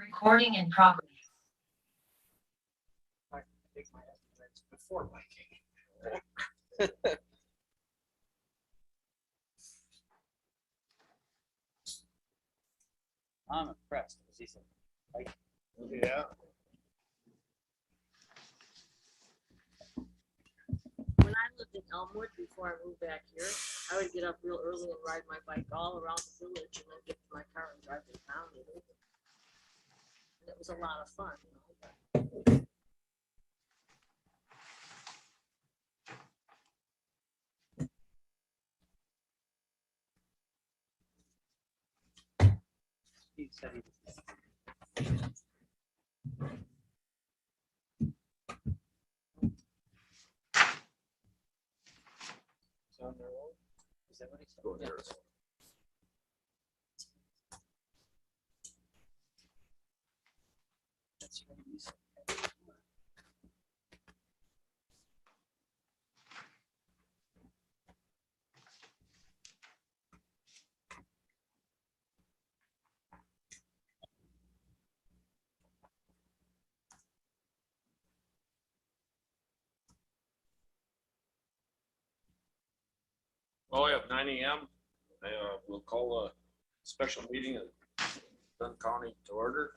Recording in progress. I take my estimates before biking. I'm impressed, as he said. Like, Yeah. When I lived in Elmwood before I moved back here, I would get up real early and ride my bike all around the village and then get to my car and drive to town. And it was a lot of fun, you know. he said he was. It's on their own? Is that what he said? Go there. That's what he said. Oh, yeah, 9 a.m. We'll call a special meeting of Dunn County to order.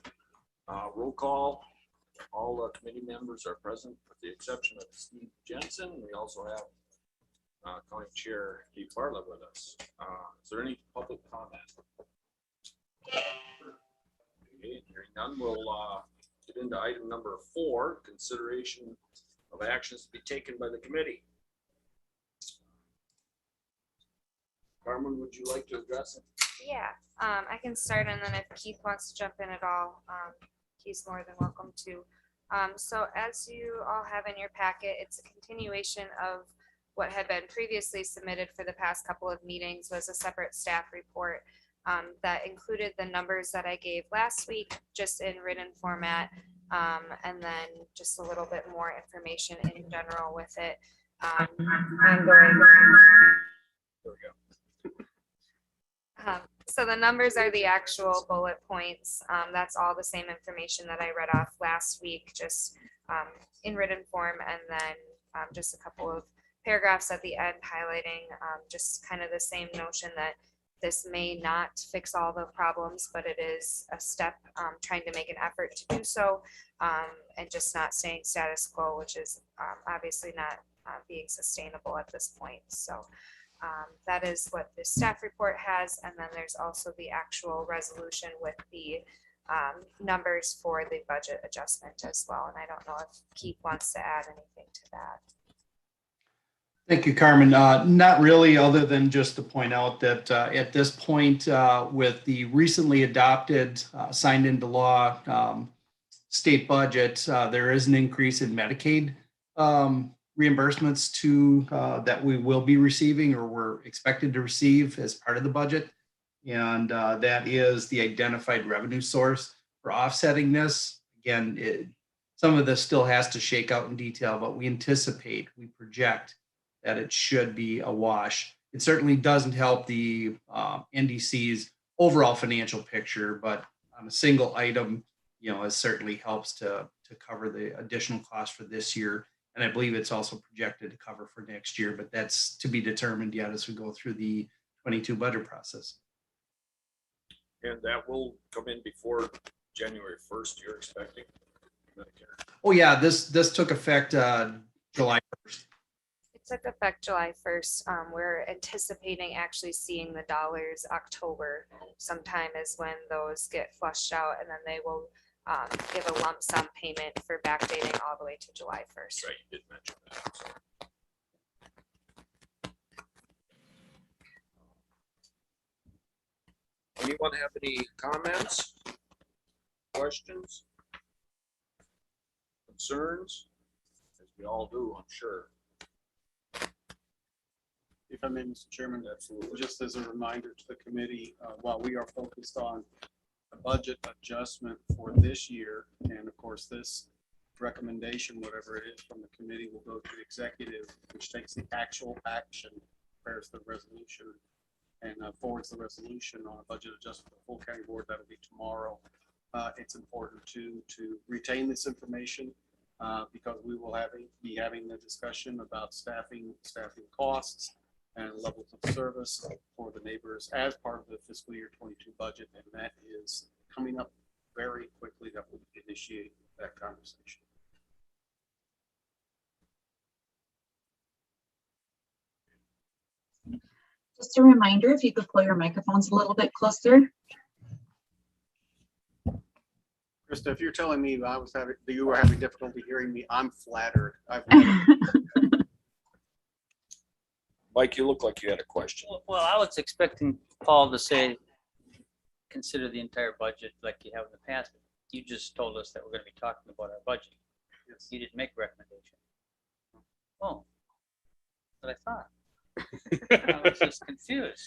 Roll call. All the committee members are present with the exception of Steve Jensen. We also have County Chair Steve Bartlett with us. Is there any public comment? Okay, hearing none, we'll get into item number 4, consideration of actions to be taken by the committee. Carmen, would you like to address it? Yeah, I can start, and then if Keith wants to jump in at all, he's more than welcome to. So as you all have in your packet, it's a continuation of what had been previously submitted for the past couple of meetings. Was a separate staff report that included the numbers that I gave last week, just in written format, and then just a little bit more information in general with it. Ongoing. There we go. So the numbers are the actual bullet points. That's all the same information that I read off last week, just in written form, and then just a couple of paragraphs at the end highlighting just kind of the same notion that this may not fix all the problems, but it is a step trying to make an effort to do so, and just not staying status quo, which is obviously not being sustainable at this point. So that is what the staff report has, and then there's also the actual resolution with the numbers for the budget adjustment as well. And I don't know if Keith wants to add anything to that. Thank you, Carmen. Not really, other than just to point out that at this point, with the recently adopted, signed into law state budget, there is an increase in Medicaid reimbursements to that we will be receiving, or we're expected to receive as part of the budget. And that is the identified revenue source for offsetting this. Again, some of this still has to shake out in detail, but we anticipate, we project that it should be a wash. It certainly doesn't help the NDC's overall financial picture, but on a single item, you know, it certainly helps to cover the additional cost for this year. And I believe it's also projected to cover for next year, but that's to be determined yet as we go through the 22 budget process. And that will come in before January 1st, you're expecting Medicare? Oh yeah, this took effect July 1st. It took effect July 1st. We're anticipating actually seeing the dollars October sometime is when those get flushed out, and then they will give a lump sum payment for backdating all the way to July 1st. That's right, you did mention that. So. Anyone have any comments, questions, concerns? As we all do, I'm sure. If I may, Mr. Chairman, Absolutely. just as a reminder to the committee, while we are focused on the budget adjustment for this year, and of course this recommendation, whatever it is from the committee, will go to the executive, which takes the actual action, prepares the resolution, and forwards the resolution on a budget adjustment to the full county board. That'll be tomorrow. it's important to retain this information because we will be having the discussion about staffing costs and levels of service for the neighbors as part of the fiscal year 22 budget, and that is coming up very quickly. That will initiate that conversation. Just a reminder, if you could pull your microphones a little bit closer. Krista, if you're telling me that you were having difficulty hearing me, I'm flattered. Mike, you look like you had a question. Well, I was expecting Paul to say, consider the entire budget like you have in the past. You just told us that we're gonna be talking about our budget. Yes. You didn't make a recommendation. Oh, but I thought. I was just confused.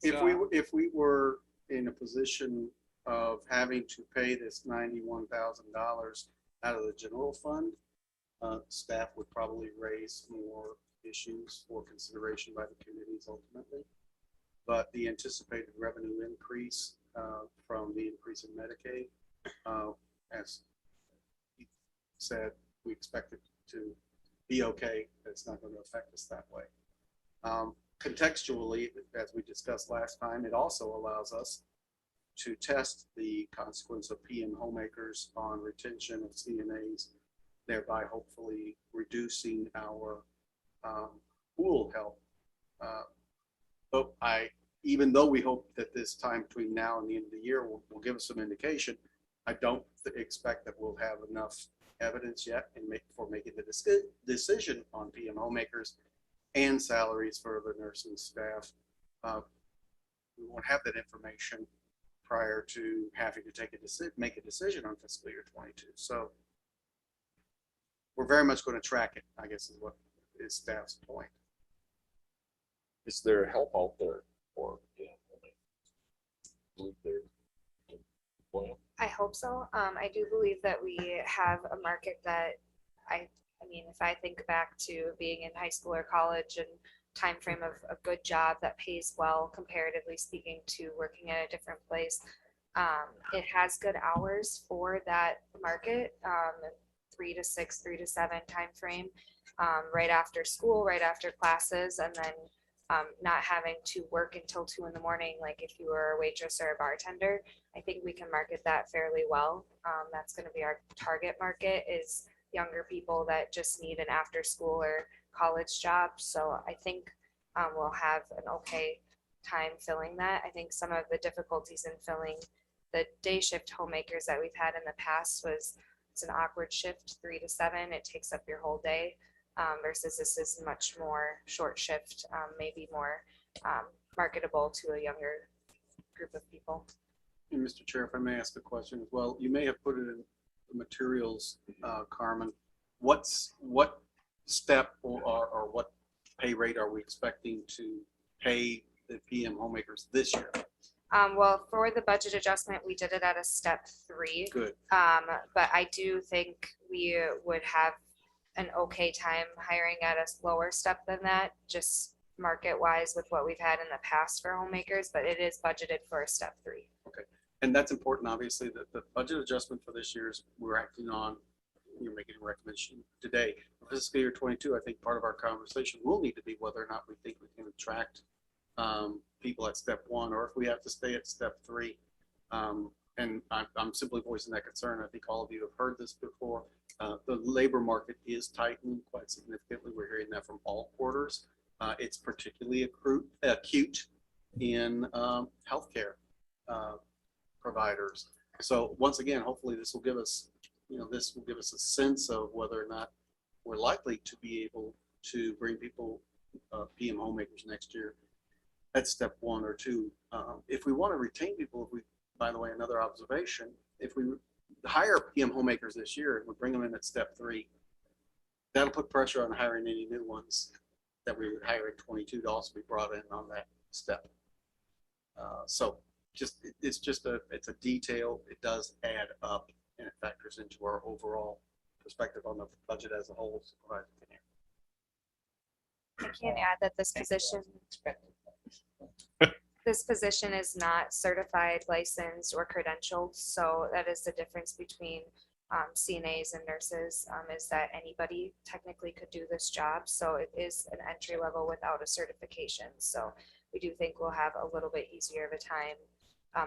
If we were in a position of having to pay this $91,000 out of the general fund, staff would probably raise more issues for consideration by the committees ultimately. But the anticipated revenue increase from the increase in Medicaid, as he said, we expect it to be okay. It's not going to affect us that way. Contextually, as we discussed last time, it also allows us to test the consequence of PM homemakers on retention of CNAs, thereby hopefully reducing our pool help. But even though we hope that this time between now and the end of the year will give us some indication, I don't expect that we'll have enough evidence yet for making the decision on PM homemakers and salaries for the nursing staff. We won't have that information prior to having to make a decision on fiscal year 22. So we're very much going to track it, I guess is what is staff's point. Is there help out there for, I hope so. I do believe that we have a market that I mean, if I think back to being in high school or college and time frame of a good job that pays well, comparatively speaking to working at a different place, it has good hours for that market, 3 to 6, 3 to 7 time frame, right after school, right after classes, and then not having to work until 2 in the morning, like if you were a waitress or a bartender. I think we can market that fairly well. That's going to be our target market, is younger people that just need an after school or college job. So I think we'll have an okay time filling that. I think some of the difficulties in filling the day shift homemakers that we've had in the past was it's an awkward shift, 3 to 7. It takes up your whole day. Versus this is much more short shift, maybe more marketable to a younger group of people. And Mr. Chair, if I may ask a question as well, you may have put it in the materials, Carmen. What step or what pay rate are we expecting to pay the PM homemakers this year? Well, for the budget adjustment, we did it at a step 3. Good. But I do think we would have an okay time hiring at a lower step than that, just market wise with what we've had in the past for homemakers, but it is budgeted for a step 3. Okay. And that's important, obviously, that the budget adjustment for this year's we're acting on, you're making a recommendation today. For fiscal year 22, I think part of our conversation will need to be whether or not we think we can attract people at step 1, or if we have to stay at step 3. And I'm simply voicing that concern. I think all of you have heard this before. The labor market is tightening quite significantly. We're hearing that from all quarters. It's particularly acute in healthcare providers. So once again, hopefully this will give us, a sense of whether or not we're likely to be able to bring people, PM homemakers next year at step 1 or 2. If we want to retain people, by the way, another observation, if we hire PM homemakers this year and we bring them in at step 3, that'll put pressure on hiring any new ones that we would hire in 22 to also be brought in on that step. So it's a detail. It does add up and it factors into our overall perspective on the budget as a whole. I can add that this position, This position is not certified, licensed, or credentialed, so that is the difference between CNAs and nurses, is that anybody technically could do this job. So it is an entry level without a certification. So we do think we'll have a little bit easier of a time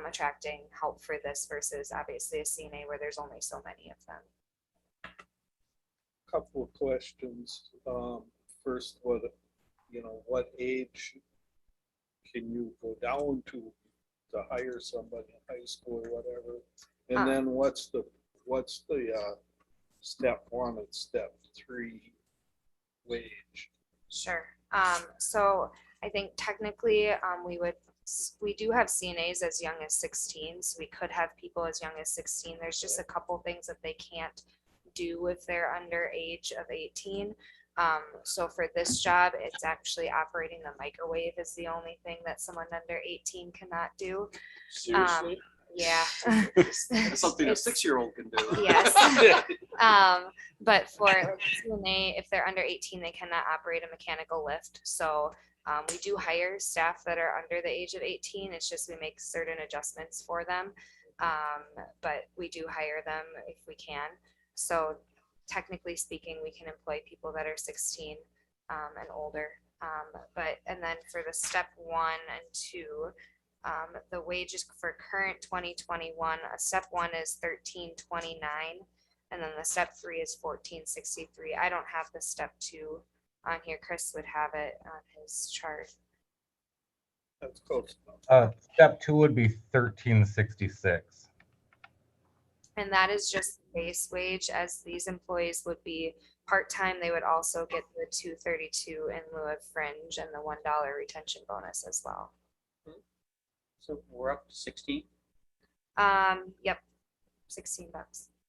attracting help for this versus obviously a CNA where there's only so many of them. Couple of questions. First, what age can you go down to hire somebody in high school or whatever? And then what's the step 1 and step 3 wage? Sure. So I think technically we do have CNAs as young as 16, so we could have people as young as 16. There's just a couple things that they can't do if they're under age of 18. So for this job, it's actually operating the microwave is the only thing that someone under 18 cannot do. Seriously? Yeah. That's something a It's- 6-year-old can do. Yes. But for like CNA, if they're under 18, they cannot operate a mechanical lift. So we do hire staff that are under the age of 18. It's just we make certain adjustments for them. But we do hire them if we can. So technically speaking, we can employ people that are 16 and older. And then for the step 1 and 2, the wages for current 2021, step 1 is $13.29, and then the step 3 is $14.63. I don't have the step 2 on here. Chris would have it on his chart. That's close. Step 2 would be 1366. And that is just base wage. As these employees would be part-time, they would also get the $2.32 in lieu of fringe and the $1 retention bonus as well. So we're up to 16. Yep, $16.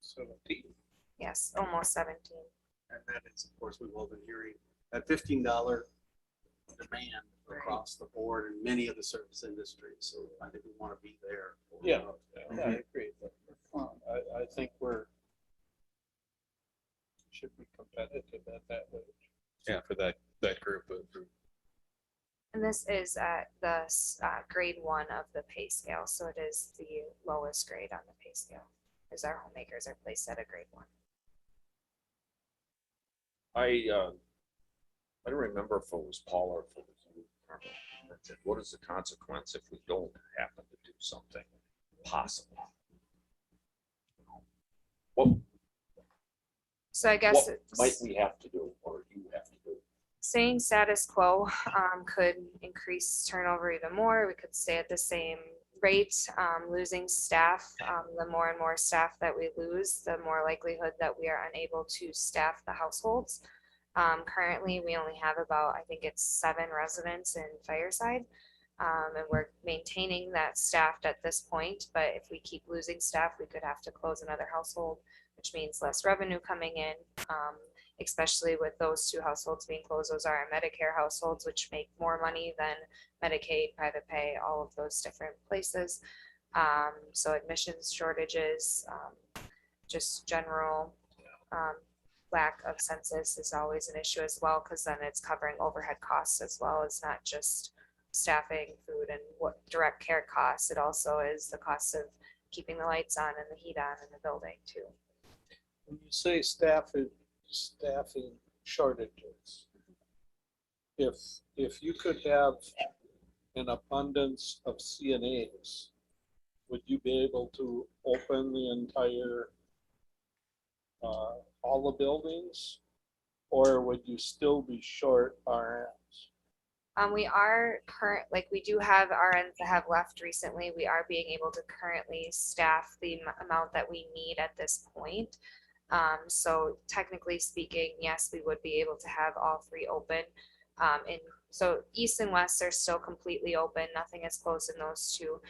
17. Yes, almost 17. And that is, of course, we've all been hearing that $15 demand across the board in many of the service industries. So I think we want to be there. Yeah, I agree. I think should be competitive at that wage. Yeah, for that group of. And this is at the grade 1 of the pay scale. So it is the lowest grade on the pay scale, as our homemakers are placed at a grade 1. I don't remember if it was Paul or if it was you, Carmen, that said, what is the consequence if we don't happen to do something possible? What So I guess might it's we have to do or you have to do? staying status quo could increase turnover even more. We could stay at the same rate. Losing staff, the more and more staff that we lose, the more likelihood that we are unable to staff the households. Currently, we only have about, I think it's 7 residents in Fireside, and we're maintaining that staffed at this point. But if we keep losing staff, we could have to close another household, which means less revenue coming in, especially with those 2 households being closed. Those are our Medicare households, which make more money than Medicaid, private pay, all of those different places. So admissions shortages, just general lack of census is always an issue as well, because then it's covering overhead costs as well. It's not just staffing, food, and what direct care costs. It also is the cost of keeping the lights on and the heat on in the building too. When you say staffing shortages, if you could have an abundance of CNAs, would you be able to open the entire all the buildings, or would you still be short RNs? We are we do have RNs that have left recently. We are being able to currently staff the amount that we need at this point. So technically speaking, yes, we would be able to have all 3 open. So East and West are still completely open. Nothing is closed in those 2.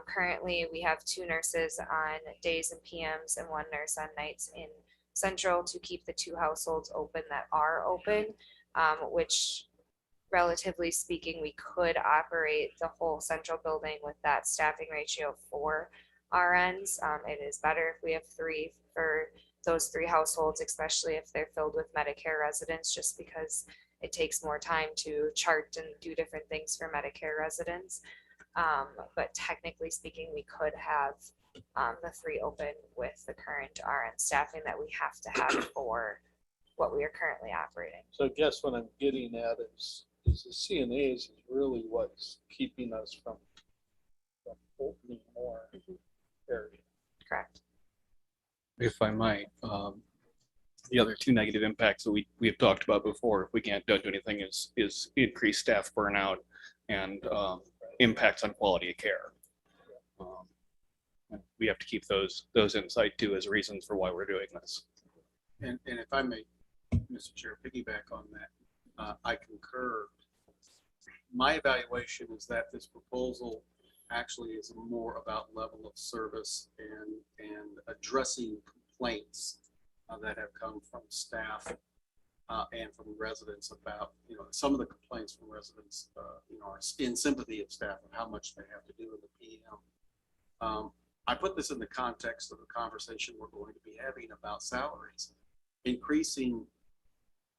Currently, we have 2 nurses on days and PMs and 1 nurse on nights in Central to keep the 2 households open that are open, which relatively speaking, we could operate the whole Central building with that staffing ratio of 4 RNs. It is better if we have 3 for those 3 households, especially if they're filled with Medicare residents, just because it takes more time to chart and do different things for Medicare residents. But technically speaking, we could have the 3 open with the current RN staffing that we have to have for what we are currently operating. So I guess what I'm getting at is the CNAs is really what's keeping us from opening more areas. Correct. If I might, the other 2 negative impacts that we have talked about before, if we can't do anything, is increased staff burnout and impacts on quality of care. And we have to keep those in sight too as reasons for why we're doing this. And if I may, Mr. Chair, piggyback on that, I concur. My evaluation is that this proposal actually is more about level of service and addressing complaints that have come from staff and from residents about, some of the complaints from residents, are in sympathy of staff and how much they have to do in the PM. I put this in the context of the conversation we're going to be having about salaries. Increasing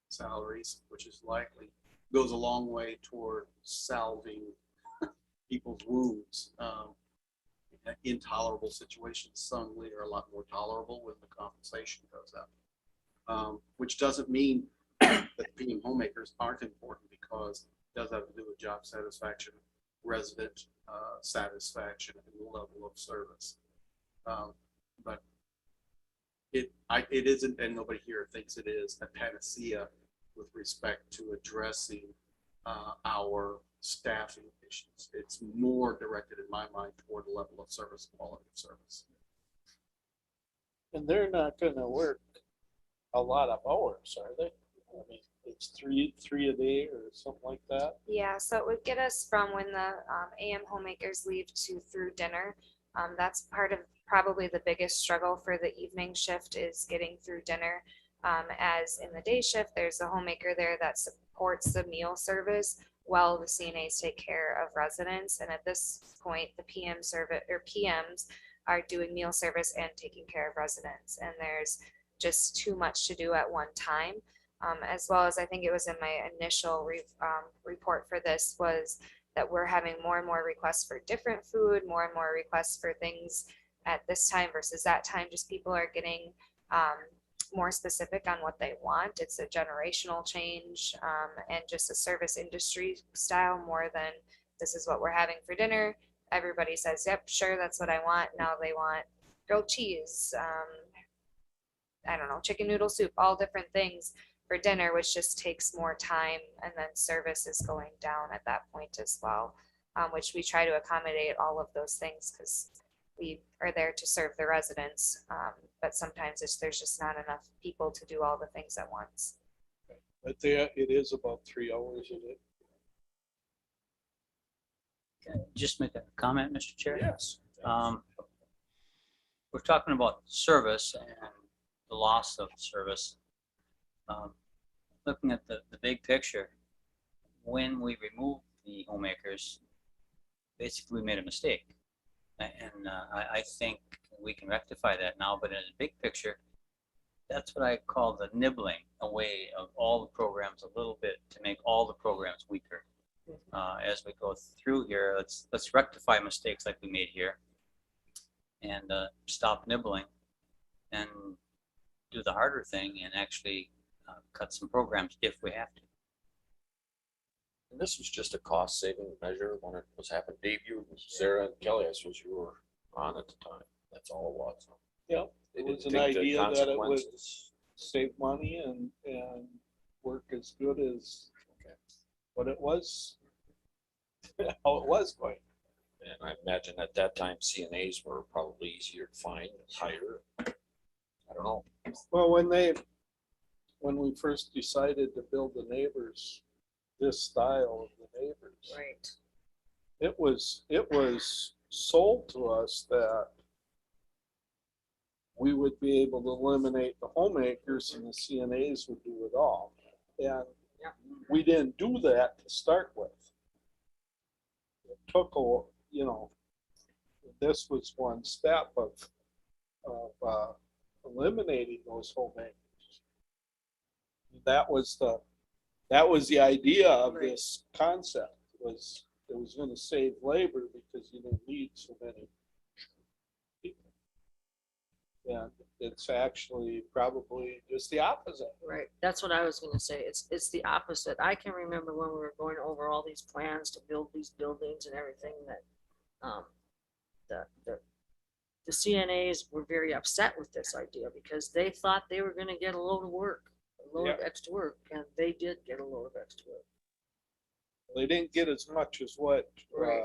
salaries, which is likely, goes a long way toward salving people's wounds. Intolerable situations suddenly are a lot more tolerable when the compensation goes up, which doesn't mean that PM homemakers aren't important, because it does have to do with job satisfaction, resident satisfaction, and the level of service. But it isn't, and nobody here thinks it is, a panacea with respect to addressing our staffing issues. It's more directed, in my mind, toward the level of service, quality of service. And they're not gonna work a lot of hours, are they? I mean, it's three a day or something like that. Yeah, so it would get us from when the AM homemakers leave to through dinner. That's part of probably the biggest struggle for the evening shift, is getting through dinner. As in the day shift, there's a homemaker there that supports the meal service while the CNAs take care of residents. And at this point, the PM service or PMs are doing meal service and taking care of residents. And there's just too much to do at one time. As well as, I think it was in my initial report for this, was that we're having more and more requests for different food, more and more requests for things at this time versus that time. Just people are getting more specific on what they want. It's a generational change and just a service industry style more than this is what we're having for dinner. Everybody says, yep, sure, that's what I want. Now they want grilled cheese, I don't know, chicken noodle soup, all different things for dinner, which just takes more time. And then service is going down at that point as well, which we try to accommodate all of those things because we are there to serve the residents. But sometimes there's just not enough people to do all the things at once. But there, it is about 3 hours a day. Can I just make a comment, Mr. Chair? Yes. We're talking about service and the loss of service. Looking at the big picture, when we removed the homemakers, basically we made a mistake. And I think we can rectify that now, but in the big picture, that's what I call the nibbling away of all the programs a little bit to make all the programs weaker. As we go through here, let's rectify mistakes like we made here and stop nibbling and do the harder thing and actually cut some programs if we have to. And this was just a cost saving measure when it was happening. Dave, you, Sarah, and Kelly, I suppose you were on at the time. That's all it was. Yeah, They it was didn't an take the idea that it would consequences. save money and work as good as what it was, how it was going. And I imagine at that time CNAs were probably easier to find and hire. I don't know. Well, when we first decided to build the neighbors, this style of the neighbors, Right. it was sold to us that we would be able to eliminate the homemakers and the CNAs would do it all. And we didn't do that to start with. It took this was one step of eliminating those homemakers. That was the idea of this concept, was it was gonna save labor because you don't need so many people. Yeah, it's actually probably just the opposite. Right, that's what I was gonna say, it's the opposite. I can remember when we were going over all these plans to build these buildings and everything that, the CNAs were very upset with this idea because they thought they were gonna get a load of work, a load of extra work, and they did get a load of extra work. They didn't get as much as what, Right.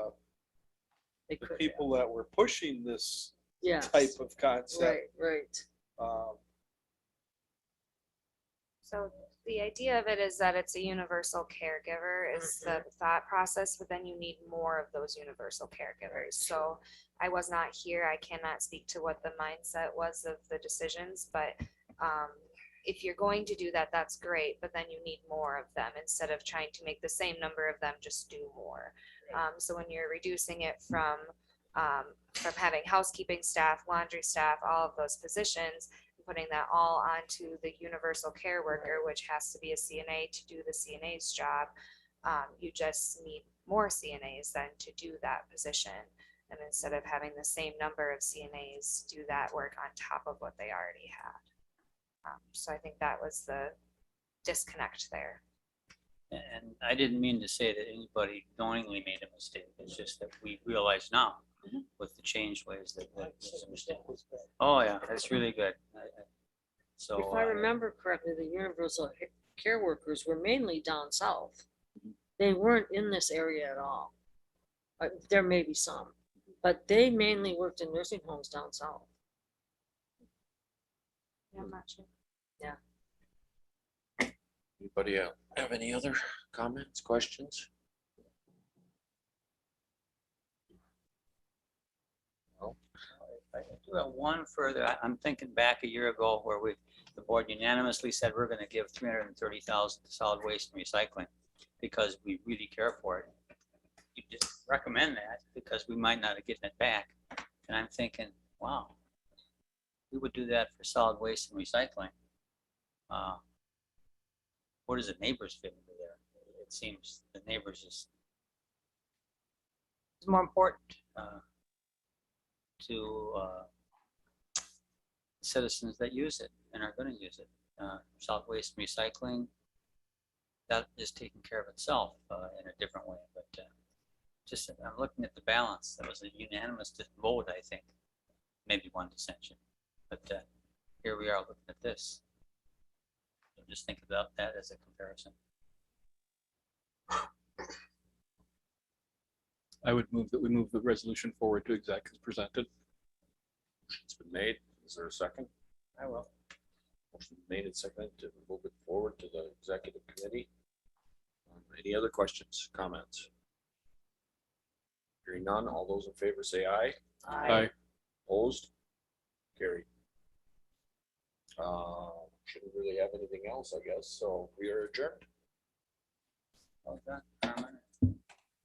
They the could have. people that were pushing this Yes. type of concept. Right. Um, So the idea of it is that it's a universal caregiver is the thought process, but then you need more of those universal caregivers. So I was not here. I cannot speak to what the mindset was of the decisions, but if you're going to do that, that's great, but then you need more of them instead of trying to make the same number of them, just do more. So when you're reducing it from having housekeeping staff, laundry staff, all of those positions, putting that all onto the universal care worker, which has to be a CNA to do the CNA's job, you just need more CNAs then to do that position. And instead of having the same number of CNAs do that work on top of what they already had. So I think that was the disconnect there. And I didn't mean to say that anybody knowingly made a mistake. It's just that we realize now with the change ways that that was a mistake. Oh, yeah, that's really good. So. If I remember correctly, the universal care workers were mainly down south. They weren't in this area at all. There may be some, but they mainly worked in nursing homes down south. Yeah, I'm not sure. Anybody have any other comments, questions? No? I do have one further. I'm thinking back a year ago where the board unanimously said we're going to give $330,000 to solid waste and recycling because we really care for it. You just recommend that because we might not have gotten it back. And I'm thinking, wow, we would do that for solid waste and recycling. Where does the neighbors fit into there? It seems the neighbors is more important to citizens that use it and are going to use it. Solid waste and recycling, that is taking care of itself in a different way. But just I'm looking at the balance. That was a unanimous vote, I think. Maybe one dissension. But here we are looking at this. So just think about that as a comparison. I would move that we move the resolution forward to exec as presented. Motion's been made. Is there a second? I will. Motion made and seconded to move it forward to the executive committee. Any other questions, comments? Hearing none, all those in favor say aye. Aye. Opposed? Carried. Shouldn't really have anything else, I guess, so we are adjourned. Well done, Carmen.